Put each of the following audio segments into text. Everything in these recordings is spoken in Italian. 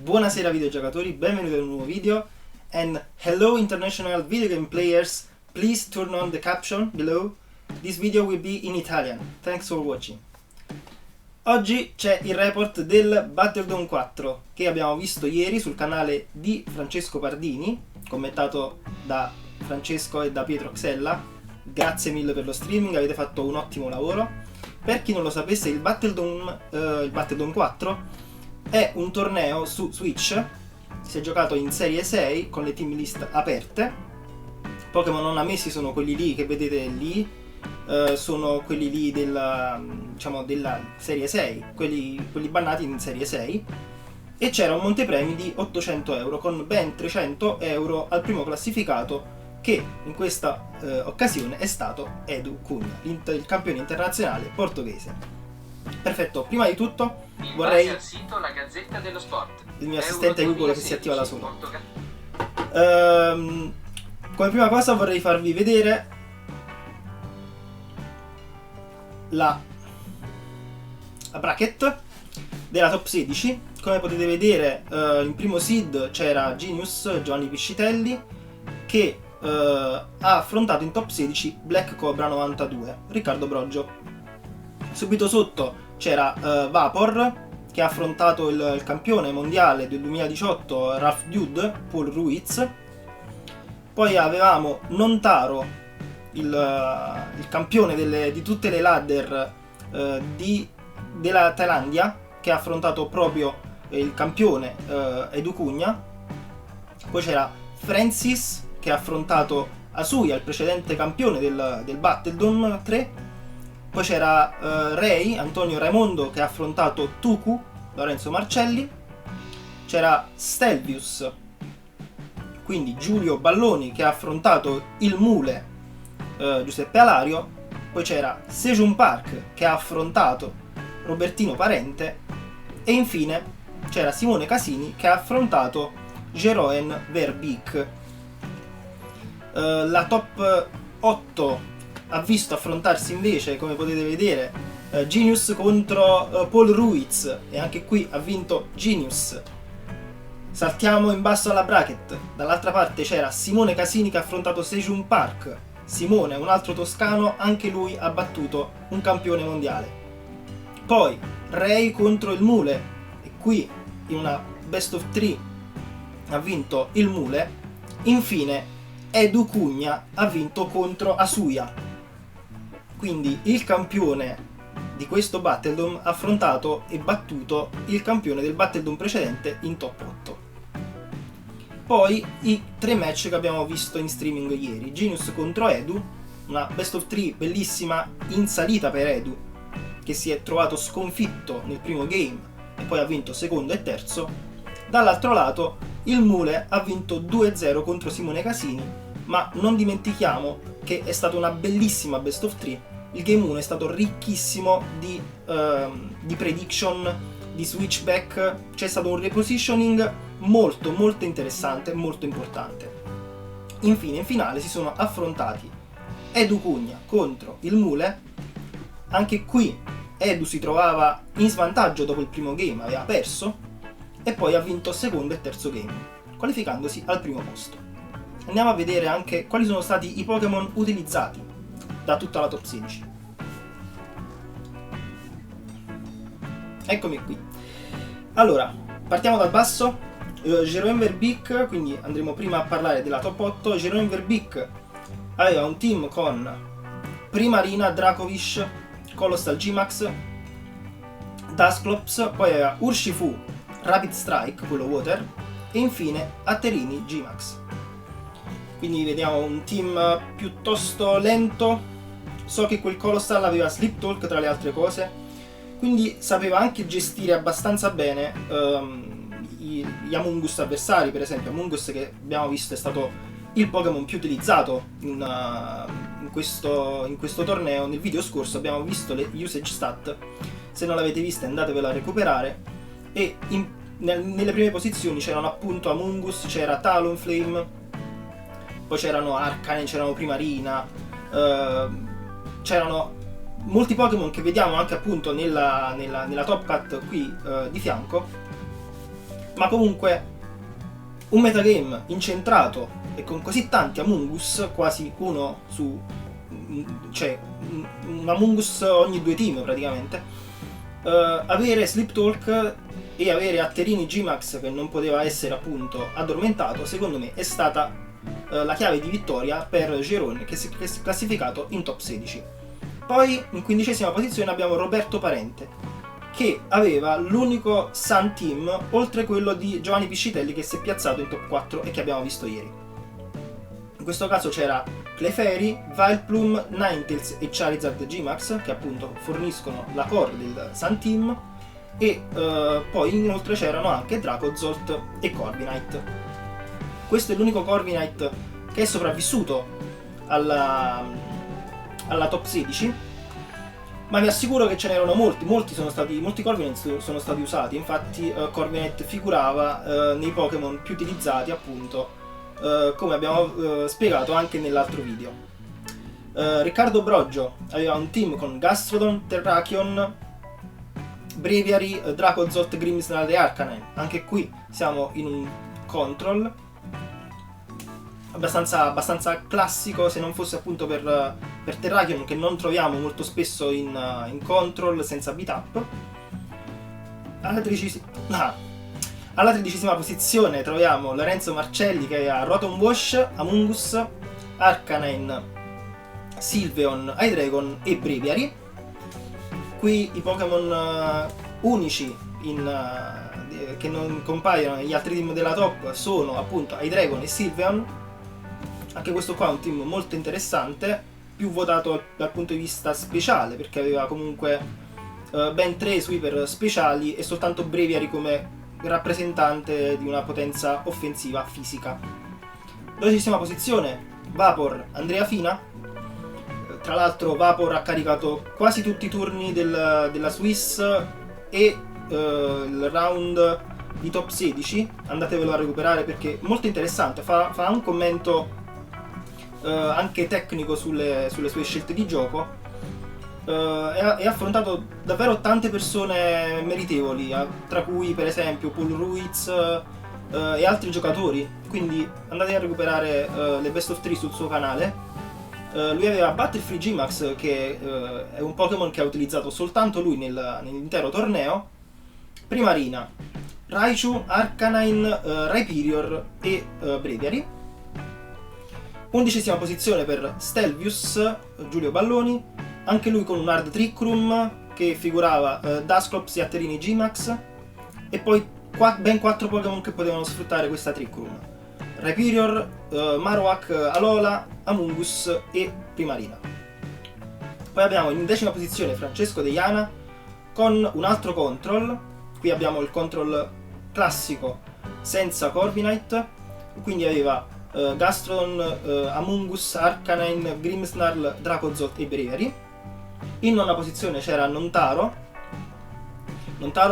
Buonasera videogiocatori, benvenuti ad un nuovo video. And hello international video game players, please turn on the caption below. This video will be in Italian. Thanks for watching. Oggi c'è il report del Battlefield 4 che abbiamo visto ieri sul canale di Francesco Pardini, commentato da Francesco e da Pietro Xella. Grazie mille per lo streaming, avete fatto un ottimo lavoro. Per chi non lo sapesse, il Battlefield 4 è un torneo su Switch, si è giocato in serie 6 con le team list aperte. Pokémon non ammessi sono quelli lì che vedete lì, sono quelli lì della serie 6, quelli bannati in serie 6. E c'era un montepremi di 800 euro con ben 300 euro al primo classificato, che in questa occasione è stato Edu Cunha, il campione internazionale portoghese. Perfetto, prima di tutto vorrei al sito La Gazzetta dello Sport. Il mio assistente Google che si attiva da solo. Portogallo. Come prima cosa vorrei farvi vedere la bracket della top 16. Come potete vedere, in primo seed c'era Genius Giovanni Piscitelli, che ha affrontato in top 16 Black Cobra 92 Riccardo Broggio. Subito sotto c'era Vapor, che ha affrontato il campione mondiale del 2018 Ralph Dude, Paul Ruiz. Poi avevamo Nontaro, il campione di tutte le ladder della Thailandia, che ha affrontato proprio il campione Edu Cunha. Poi c'era Francis, che ha affrontato Asuya, il precedente campione del Battlefield 3. Poi c'era Ray, Antonio Raimondo, che ha affrontato Tuku, Lorenzo Marcelli. C'era Stelvius, quindi Giulio Balloni, che ha affrontato il Mule, Giuseppe Alario. Poi c'era Sejun Park, che ha affrontato Robertino Parente. E infine c'era Simone Casini, che ha affrontato Jeroen Verbeek. La top 8 ha visto affrontarsi invece, come potete vedere, Genius contro Paul Ruiz, e anche qui ha vinto Genius. Saltiamo in basso alla bracket, dall'altra parte c'era Simone Casini che ha affrontato Sejun Park. Simone, un altro toscano, anche lui ha battuto un campione mondiale. Poi Ray contro il Mule, e qui in una best of 3 ha vinto il Mule. Infine Edu Cunha ha vinto contro Asuya. Quindi il campione di questo Battlefield ha affrontato e battuto il campione del Battlefield precedente in top 8. Poi i 3 match che abbiamo visto in streaming ieri. Genius contro Edu, una best of 3 bellissima in salita per Edu, che si è trovato sconfitto nel primo game e poi ha vinto secondo e terzo. Dall'altro lato il Mule ha vinto 2-0 contro Simone Casini, ma non dimentichiamo che è stata una bellissima best of 3. Il game 1 è stato ricchissimo di prediction, di switchback. C'è stato un repositioning molto molto interessante, molto importante. Infine, in finale si sono affrontati Edu Cunha contro il Mule. Anche qui Edu si trovava in svantaggio dopo il primo game, aveva perso, e poi ha vinto secondo e terzo game, qualificandosi al primo posto. Andiamo a vedere anche quali sono stati i Pokémon utilizzati da tutta la top 16. Eccomi qui. Allora, partiamo dal basso. Jeroen Verbeek, quindi andremo prima a parlare della top 8. Jeroen Verbeek aveva un team con Primarina, Dracovish, Colossal G-Max, Dusclops, poi aveva Urshifu, Rapid Strike, quello Water, e infine Aterini G-Max. Quindi vediamo un team piuttosto lento. So che quel Colossal aveva Sleep Talk tra le altre cose, quindi sapeva anche gestire abbastanza bene gli Amoonguss avversari. Per esempio Amoonguss, che abbiamo visto è stato il Pokémon più utilizzato in questo torneo. Nel video scorso abbiamo visto le usage stat, se non l'avete vista andatevela a recuperare. E nelle prime posizioni c'erano appunto Amoonguss, c'era Talonflame, poi c'erano Arcanine, c'erano Primarina, c'erano molti Pokémon che vediamo anche appunto nella top cut qui di fianco. ma comunque un metagame incentrato e con così tanti Among Us, quasi uno su, cioè un Among Us ogni 2 team praticamente, avere Sleep Talk e avere Atterini G-Max che non poteva essere appunto addormentato, secondo me è stata la chiave di vittoria per Geron, che si è classificato in top 16. Poi in 15ª posizione abbiamo Roberto Parente, che aveva l'unico Sun Team oltre quello di Giovanni Piscitelli, che si è piazzato in top 4 e che abbiamo visto ieri. In questo caso c'era Clefairy, Vileplume, Ninetales e Charizard G-Max, che appunto forniscono la core del Sun Team, e poi inoltre c'erano anche Dracozolt e Corviknight. Questo è l'unico Corviknight che è sopravvissuto alla top 16, ma vi assicuro che ce n'erano molti Corviknight sono stati usati. Infatti Corviknight figurava nei Pokémon più utilizzati, appunto, come abbiamo spiegato anche nell'altro video. Riccardo Broggio aveva un team con Gastrodon, Terrakion, Breviary, Dracozolt, Grimmsnarl e Arcanine. Anche qui siamo in un control abbastanza classico, se non fosse appunto per Terrakion, che non troviamo molto spesso in control senza beat up. Alla 13ª posizione troviamo Lorenzo Marcelli, che aveva Rotom Wash, Amoonguss, Arcanine, Sylveon, Hydreigon e Breviary. Qui i Pokémon unici che non compaiono negli altri team della top sono appunto Hydreigon e Sylveon. Anche questo qua è un team molto interessante, più votato dal punto di vista speciale, perché aveva comunque ben 3 sweeper speciali e soltanto Breviary come rappresentante di una potenza offensiva fisica. 12ª posizione Vapor, Andrea Fina. Tra l'altro Vapor ha caricato quasi tutti i turni della Swiss e il round di top 16, andatevelo a recuperare perché è molto interessante, fa un commento anche tecnico sulle sue scelte di gioco, e ha affrontato davvero tante persone meritevoli, tra cui per esempio Paul Ruiz e altri giocatori, quindi andate a recuperare le best of 3 sul suo canale. Lui aveva Battlefree G-Max, che è un Pokémon che ha utilizzato soltanto lui nell'intero torneo, Primarina, Raichu, Arcanine, Rhyperior e Breviary. 11ª posizione per Stelvius, Giulio Balloni, anche lui con un Hard Trick Room che figurava Dusclops e Atterini G-Max, e poi ben 4 Pokémon che potevano sfruttare questa Trick Room: Rhyperior, Marowak, Alola, Amoonguss e Primarina. Poi abbiamo in 10ª posizione Francesco Deiana con un altro control. Qui abbiamo il control classico senza Corviknight, quindi aveva Gastrodon, Amoonguss, Arcanine, Grimmsnarl, Dracozolt e Breviary. In 9ª posizione c'era Nontaro,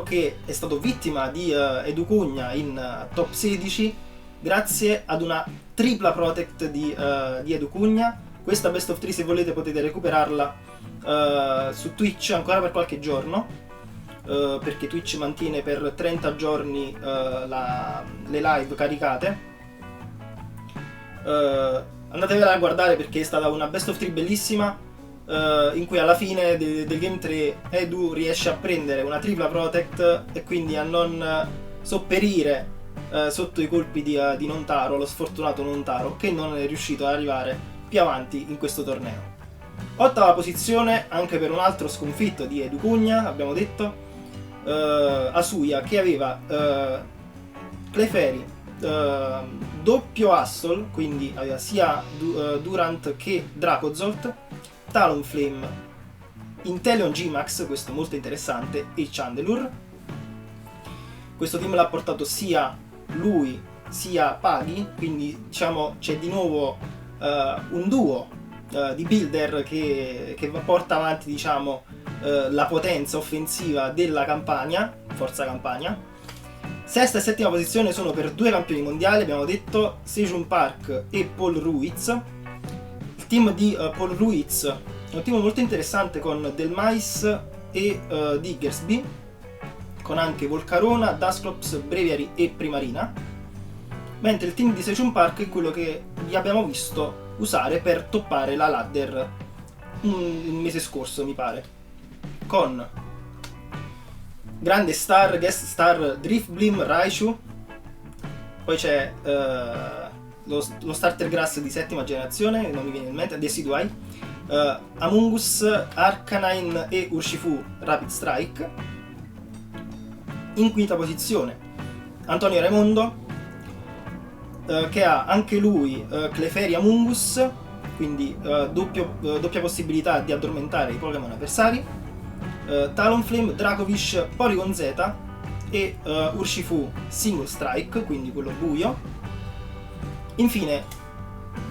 che è stato vittima di Educugna in top 16 grazie ad una tripla protect di Educugna. Questa best of 3, se volete, potete recuperarla su Twitch ancora per qualche giorno, perché Twitch mantiene per 30 giorni le live caricate. Andatevela a guardare perché è stata una best of 3 bellissima, in cui alla fine del game 3 Edu riesce a prendere una tripla protect e quindi a non sopperire sotto i colpi di Nontaro, lo sfortunato Nontaro, che non è riuscito ad arrivare più avanti in questo torneo. 8ª posizione anche per un altro sconfitto di Educugna, abbiamo detto, Asuya, che aveva Clefairy, doppio Assol, quindi aveva sia Durant che Dracozolt, Talonflame, Inteleon G-Max, questo molto interessante, e Chandelure. Questo team l'ha portato sia lui sia Paghi, quindi diciamo c'è di nuovo un duo di builder che porta avanti, diciamo, la potenza offensiva della Campania, Forza Campania. 6ª e 7ª posizione sono per 2 campioni mondiali, abbiamo detto, Sejun Park e Paul Ruiz. Il team di Paul Ruiz è un team molto interessante con Del Mais e Diggersby, con anche Volcarona, Dusclops, Breviary e Primarina, mentre il team di Sechun Park è quello che vi abbiamo visto usare per toppare la ladder il mese scorso, mi pare, con grande star, guest star Drifblim, Raichu, poi c'è lo starter grass di settima generazione, non mi viene in mente, Decidueye, Amoonguss, Arcanine e Urshifu Rapid Strike. In quinta posizione Antonio Raimondo, che ha anche lui Clefairy Amoonguss, quindi doppia possibilità di addormentare i Pokémon avversari, Talonflame, Dracovish, Porygon Z e Urshifu Single Strike, quindi quello buio. Infine,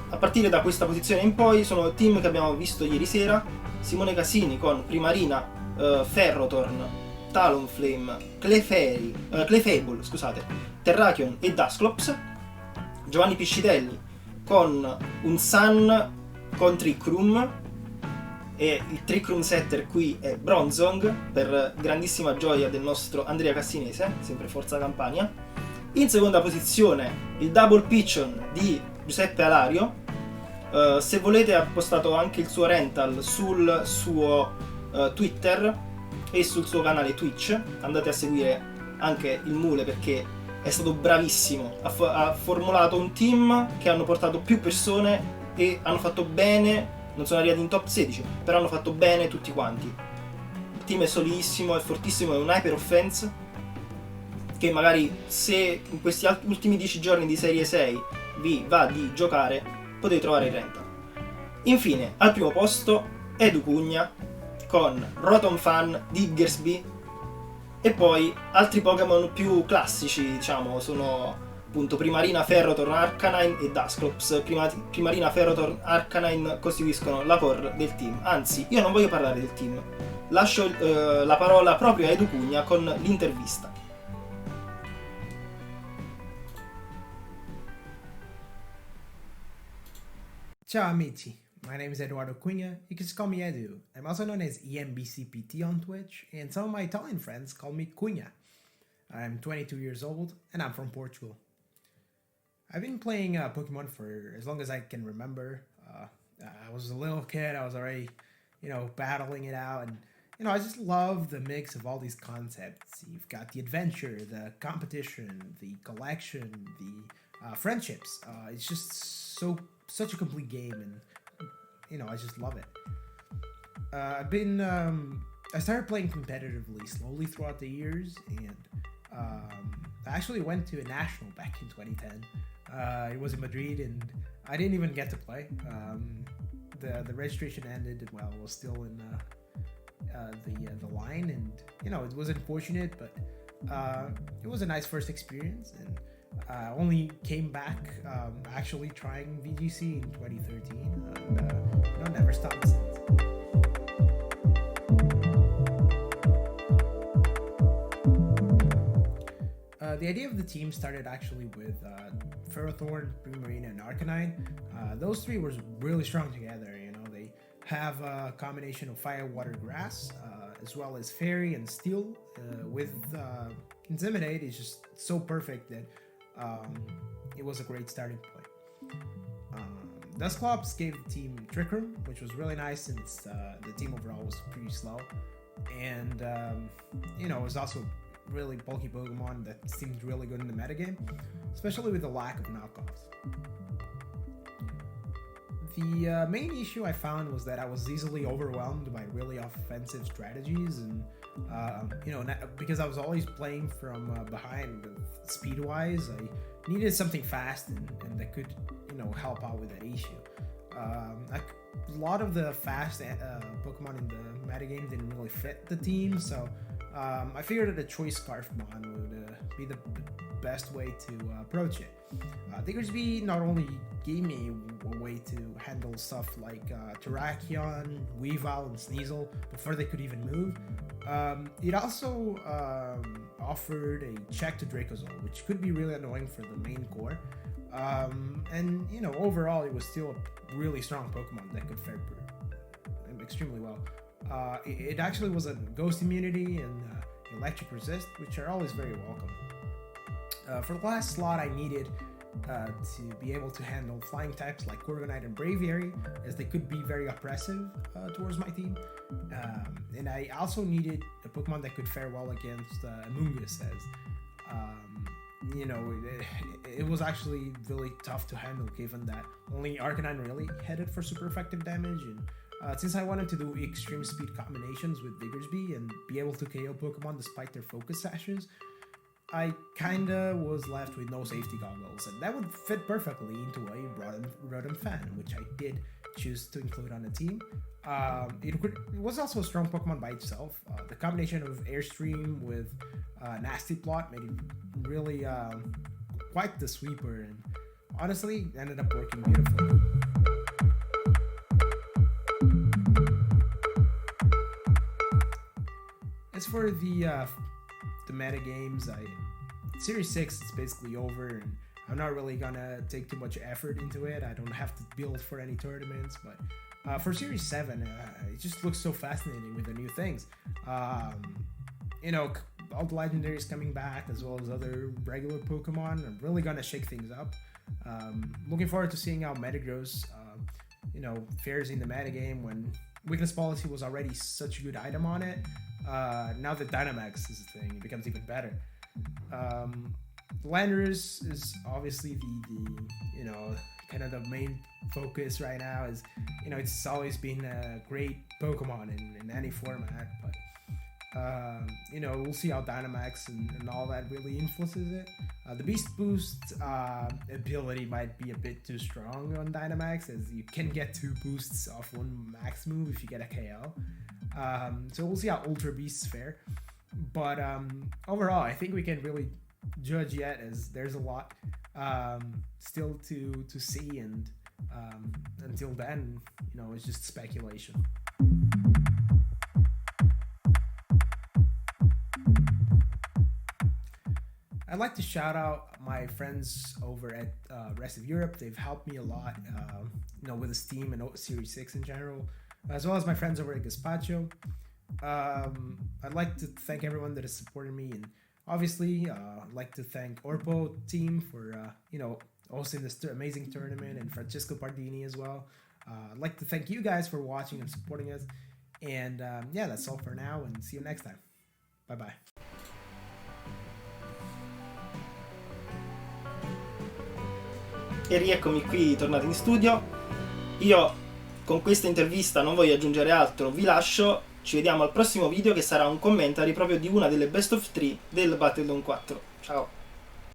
a partire da questa posizione in poi, sono team che abbiamo visto ieri sera: Simone Casini con Primarina, Ferrothorn, Talonflame, Clefable, Terrakion e Dusclops; Giovanni Piscitelli con un Sun con Trick Room, e il Trick Room setter qui è Bronzong, per grandissima gioia del nostro Andrea Cassinese, sempre Forza Campania. In seconda posizione il Double Pigeon di Giuseppe Alario. Se volete, ha postato anche il suo rental sul suo Twitter e sul suo canale Twitch. Andate a seguire anche il Mule, perché è stato bravissimo. Ha formulato un team che hanno portato più persone e hanno fatto bene. Non sono arrivati in top 16, però hanno fatto bene tutti quanti. Il team è solidissimo, è fortissimo, è un hyper offense che magari, se in questi ultimi 10 giorni di Serie 6 vi va di giocare, potete trovare il rental. Infine, al primo posto Edu Cugna con Rotom Fan, Diggersby, e poi altri Pokémon più classici, diciamo, sono appunto Primarina, Ferrothorn, Arcanine e Dusclops. Primarina, Ferrothorn, Arcanine costituiscono la core del team. Anzi, io non voglio parlare del team, lascio la parola proprio a Edu Cugna con l'intervista. Ciao amici, my name is Eduardo Cunha. You can just call me Edu. I'm also known as EMBCPT on Twitch, and some of my Italian friends call me Cunha. I'm 22 years old, and I'm from Portugal. I've been playing Pokemon for as long as I can remember. I was a little kid, I was already, battling it out, and, I just love the mix of all these concepts. You've got the adventure, the competition, the collection, the friendships. It's just such a complete game, and I just love it. I started playing competitively slowly throughout the years, and I actually went to a national back in 2010. It was in Madrid, and I didn't even get to play. The registration ended while I was still in the line, and it was unfortunate, but it was a nice first experience, and only came back actually trying VGC in 2013, and never stopped since. The idea of the team started actually with Ferrothorn, Primarina, and Arcanine. Those three were really strong together. They have a combination of fire, water, grass, as well as fairy and steel. With Intimidate, it's just so perfect that it was a great starting point. Dusclops gave the team Trick Room, which was really nice since the team overall was pretty slow, and it was also really bulky Pokemon that seemed really good in the metagame, especially with the lack of knockoffs. The main issue I found was that I was easily overwhelmed by really offensive strategies, and because I was always playing from behind with speed-wise, I needed something fast and that could help out with that issue. A lot of the fast Pokemon in the metagame didn't really fit the team, so I figured that a Choice Scarf Mon would be the best way to approach it. Diggersby not only gave me a way to handle stuff like Terrakion, Weavile, and Sneasel before they could even move, it also offered a check to Dracozolt, which could be really annoying for the main core. And overall, it was still a really strong Pokemon that could fare extremely well. It actually was a ghost immunity, and Electric Resist, which are always very welcome. For the last slot, I needed to be able to handle flying types like Corviknight and Braviary, as they could be very oppressive towards my team. And I also needed a Pokemon that could fare well against Amoonguss, as it was actually really tough to handle, given that only Arcanine really headed for super effective damage. And since I wanted to do extreme speed combinations with Diggersby and be able to KO Pokemon despite their focus sashes, I kinda was left with no safety goggles, and that would fit perfectly into a Rotom Fan, which I did choose to include on the team. It was also a strong Pokemon by itself. The combination of Airstream with Nasty Plot made it really quite the sweeper, and honestly ended up working beautifully. As for the meta games, Series 6 is basically over, and I'm not really gonna take too much effort into it. I don't have to build for any tournaments, but for Series 7, it just looks so fascinating with the new things. All the legendaries coming back, as well as other regular Pokemon, are really gonna shake things up. Looking forward to seeing how Metagross, fares in the metagame when Weakness Policy was already such a good item on it. Now that Dynamax is a thing, it becomes even better. Landorus is obviously the kind of the main focus right now. Is it's always been a great Pokemon in any format, but we'll see how Dynamax and all that really influences it. The Beast Boost ability might be a bit too strong on Dynamax, as you can get 2 boosts off one max move if you get a KO. So we'll see how Ultra Beasts fare. But overall, I think we can really judge yet, as there's a lot still to see, and until then, it's just speculation. I'd like to shout out my friends over at Rest of Europe. They've helped me a lot, with the Steam and Series 6 in general, as well as my friends over at Gazpacho. I'd like to thank everyone that has supported me, and obviously I'd like to thank Orpo team for hosting this amazing tournament, and Francesco Pardini as well. I'd like to thank you guys for watching and supporting us, and that's all for now, and see you next time. Bye bye. E rieccomi qui tornati in studio. Io con questa intervista non voglio aggiungere altro, vi lascio. Ci vediamo al prossimo video, che sarà un commentary proprio di una delle best of 3 del Battleground 4. Ciao!